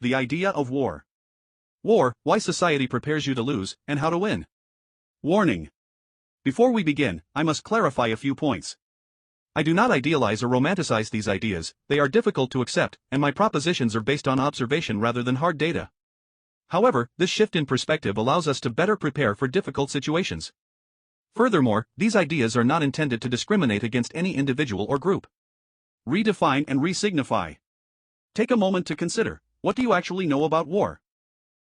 The idea of war. War, why society prepares you to lose, and how to win. Warning. Before we begin, I must clarify a few points. I do not idealize or romanticize these ideas, they are difficult to accept, and my propositions are based on observation rather than hard data. However, this shift in perspective allows us to better prepare for difficult situations. Furthermore, these ideas are not intended to discriminate against any individual or group. Redefine and resignify. Take a moment to consider, what do you actually know about war?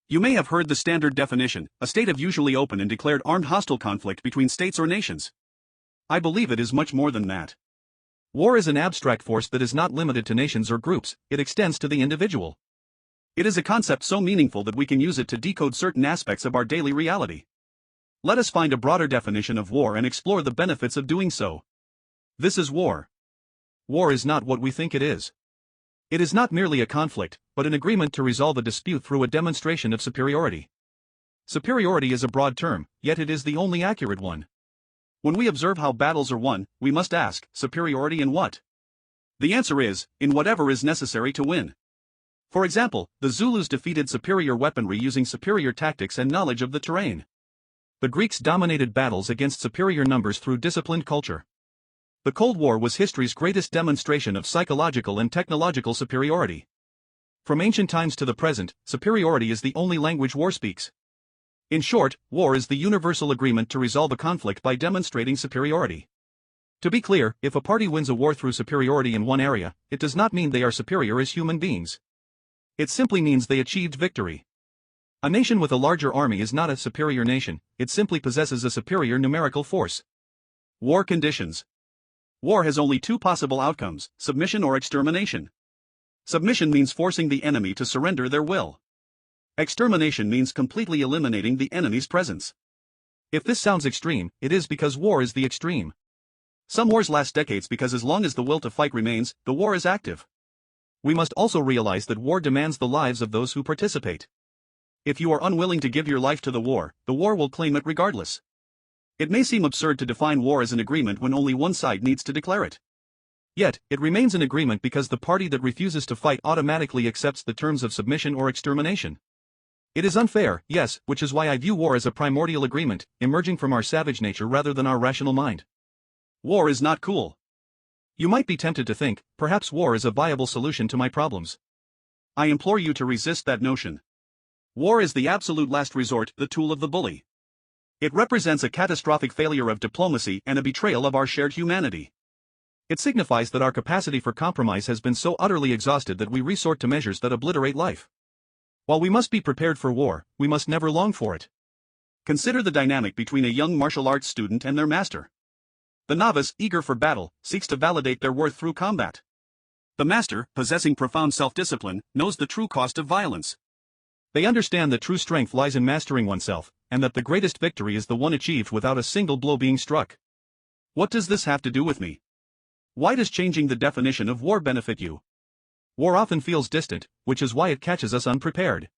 You may have heard the standard definition, a state of usually open and declared armed hostile conflict between states or nations. I believe it is much more than that. War is an abstract force that is not limited to nations or groups, it extends to the individual. It is a concept so meaningful that we can use it to decode certain aspects of our daily reality. Let us find a broader definition of war and explore the benefits of doing so. This is war. War is not what we think it is. It is not merely a conflict, but an agreement to resolve a dispute through a demonstration of superiority. Superiority is a broad term, yet it is the only accurate one. When we observe how battles are won, we must ask, superiority in what? The answer is, in whatever is necessary to win. For example, the Zulus defeated superior weaponry using superior tactics and knowledge of the terrain. The Greeks dominated battles against superior numbers through disciplined culture. The Cold War was history's greatest demonstration of psychological and technological superiority. From ancient times to the present, superiority is the only language war speaks. In short, war is the universal agreement to resolve a conflict by demonstrating superiority. To be clear, if a party wins a war through superiority in one area, it does not mean they are superior as human beings. It simply means they achieved victory. A nation with a larger army is not a superior nation, it simply possesses a superior numerical force. War conditions. War has only two possible outcomes, submission or extermination. Submission means forcing the enemy to surrender their will. Extermination means completely eliminating the enemy's presence. If this sounds extreme, it is because war is the extreme. Some wars last decades because as long as the will to fight remains, the war is active. We must also realize that war demands the lives of those who participate. If you are unwilling to give your life to the war will claim it regardless. It may seem absurd to define war as an agreement when only one side needs to declare it. Yet, it remains an agreement because the party that refuses to fight automatically accepts the terms of submission or extermination. It is unfair, yes, which is why I view war as a primordial agreement, emerging from our savage nature rather than our rational mind. War is not cool. You might be tempted to think, perhaps war is a viable solution to my problems. I implore you to resist that notion. War is the absolute last resort, the tool of the bully. It represents a catastrophic failure of diplomacy and a betrayal of our shared humanity. It signifies that our capacity for compromise has been so utterly exhausted that we resort to measures that obliterate life. While we must be prepared for war, we must never long for it. Consider the dynamic between a young martial arts student and their master. The novice, eager for battle, seeks to validate their worth through combat. The master, possessing profound self-discipline, knows the true cost of violence. They understand that true strength lies in mastering oneself, and that the greatest victory is the one achieved without a single blow being struck. What does this have to do with me? Why does changing the definition of war benefit you? War often feels distant, which is why it catches us unprepared.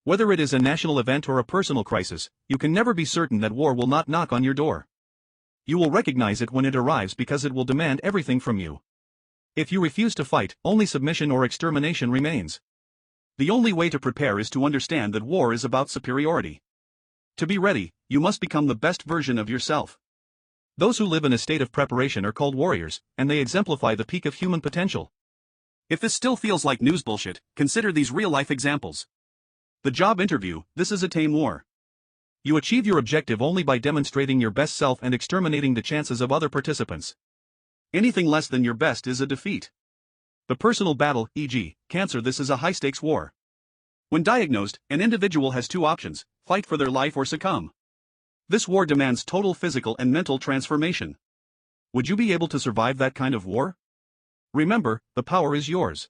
Whether it is a national event or a personal crisis, you can never be certain that war will not knock on your door. You will recognize it when it arrives because it will demand everything from you. If you refuse to fight, only submission or extermination remains. The only way to prepare is to understand that war is about superiority. To be ready, you must become the best version of yourself. Those who live in a state of preparation are called warriors, and they exemplify the peak of human potential. If this still feels like news bullshit, consider these real-life examples. The job interview, this is a tame war. You achieve your objective only by demonstrating your best self and exterminating the chances of other participants. Anything less than your best is a defeat. The personal battle, e.g., cancer, this is a high-stakes war. When diagnosed, an individual has two options, fight for their life or succumb. This war demands total physical and mental transformation. Would you be able to survive that kind of war? Remember, the power is yours.